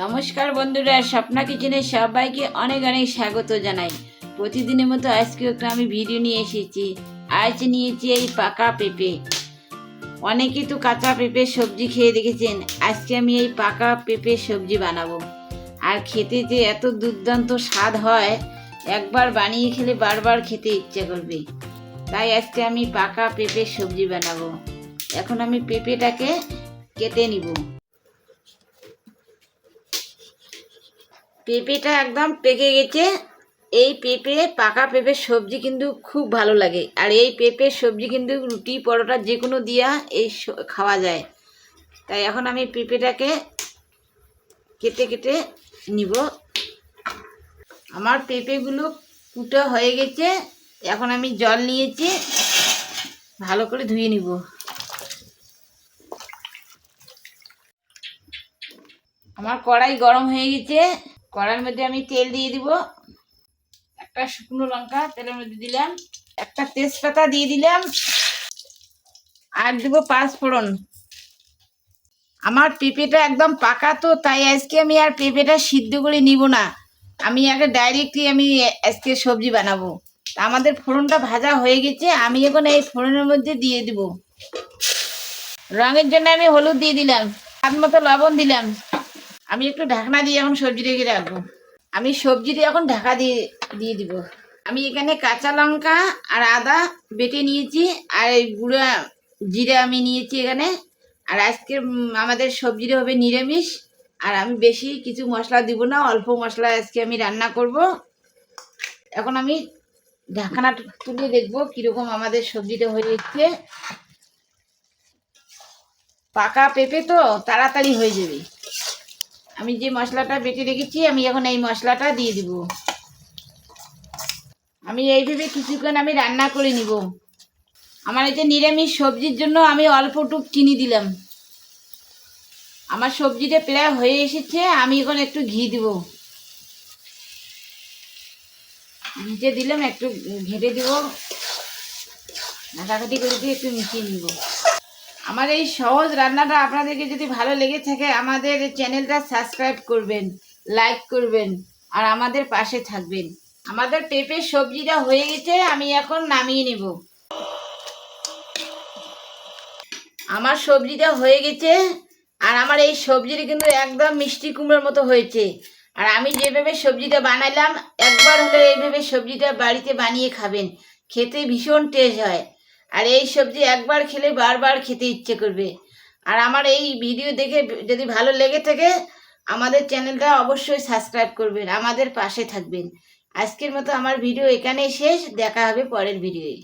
নমস্কার বন্ধুরা, স্বপ্না কিচেনে সবাইকে অনেক অনেক স্বাগত জানাই। প্রতিদিনের মতো আজকেও একটা আমি ভিডিও নিয়ে এসেছি। আজ নিয়েছি এই পাকা পেঁপে। অনেকে তো কাঁচা পেঁপে সবজি খেয়ে দেখেছেন, আজকে আমি এই পাকা পেঁপে সবজি বানাবো। আর খেতে যে এত দুর্দান্ত স্বাদ হয়, একবার বানিয়ে খেলে বারবার খেতে ইচ্ছে করবে। তাই আজকে আমি পাকা পেঁপে সবজি বানাবো। এখন আমি পেঁপেটাকে কেটে নিব। পেঁপেটা একদম পেকে গেছে। এই পেঁপে পাকা পেঁপের সবজি কিন্তু খুব ভালো লাগে। আর এই পেঁপের সবজি কিন্তু রুটি পরোটা যে কোনো দিয়া খাওয়া যায়। তাই এখন আমি পেঁপেটাকে কেটে কেটে নিব। আমার পেঁপেগুলো কুটো হয়ে গেছে। এখন আমি জল নিয়েছি, ভালো করে ধুয়ে নিব। আমার কড়াই গরম হয়ে গেছে। কড়াইয়ের মধ্যে আমি তেল দিয়ে দিব। একটা শুকনো লঙ্কা তেলের মধ্যে দিলাম, একটা তেজপাতা দিয়ে দিলাম, আর দেব 5 ফোড়ন। আমার পেঁপেটা একদম পাকা, তো তাই আজকে আমি আর পেঁপেটা সিদ্ধ করে নিব না। আমি আগে ডাইরেক্টলি আমি আজকে সবজি বানাবো। আমাদের ফোড়নটা ভাজা হয়ে গেছে। আমি এখন এই ফোড়নের মধ্যে দিয়ে দিব। রঙের জন্য আমি হলুদ দিয়ে দিলাম, স্বাদ মতো লবণ দিলাম। আমি একটু ঢাকনা দিয়ে এখন সবজি রেখে রাখবো। আমি সবজিটা এখন ঢাকা দিয়ে দিয়ে দিব। আমি এখানে কাঁচা লঙ্কা আর আদা বেটে নিয়েছি, আর এই গুঁড়া জিরা আমি নিয়েছি এখানে। আর আজকে আমাদের সবজিটা হবে নিরামিষ। আর আমি বেশি কিছু মশলা দিব না, অল্প মশলা আজকে আমি রান্না করব। এখন আমি ঢাকনা তুলে দেখবো কীরকম আমাদের সবজিটা হয়ে যাচ্ছে। পাকা পেঁপে তো তাড়াতাড়ি হয়ে যাবে। আমি যে মশলাটা বেটে রেখেছি, আমি এখন এই মশলাটা দিয়ে দিব। আমি এইভাবে কিছুক্ষণ আমি রান্না করে নিব। আমার এই যে নিরামিষ সবজির জন্য আমি অল্পটুক চিনি দিলাম। আমার সবজিটা প্রায় হয়ে এসেছে। আমি এখন একটু ঘি দিব। ঘিতে দিলাম, একটু ঘেটে দিব, ঘাটাঘাটি করে দিয়ে একটু মিশিয়ে নিব। আমার এই সহজ রান্নাটা আপনাদেরকে যদি ভালো লেগে থাকে, আমাদের চ্যানেলটা সাবস্ক্রাইব করবেন, লাইক করবেন, আর আমাদের পাশে থাকবেন। আমাদের পেঁপের সবজিটা হয়ে গেছে, আমি এখন নামিয়ে নেব। আমার সবজিটা হয়ে গেছে। আর আমার এই সবজিটা কিন্তু একদম মিষ্টি কুমড়োর মতো হয়েছে। আর আমি যেভাবে সবজিটা বানাইলাম, একবার হলে এইভাবে সবজিটা বাড়িতে বানিয়ে খাবেন, খেতে ভীষণ টেস্ট হয়। আর এই সবজি একবার খেলে বারবার খেতে ইচ্ছে করবে। আর আমার এই ভিডিও দেখে যদি ভালো লেগে থাকে, আমাদের চ্যানেলটা অবশ্যই সাবস্ক্রাইব করবেন, আমাদের পাশে থাকবেন। আজকের মতো আমার ভিডিও এখানেই শেষ। দেখা হবে পরের ভিডিওয়ে।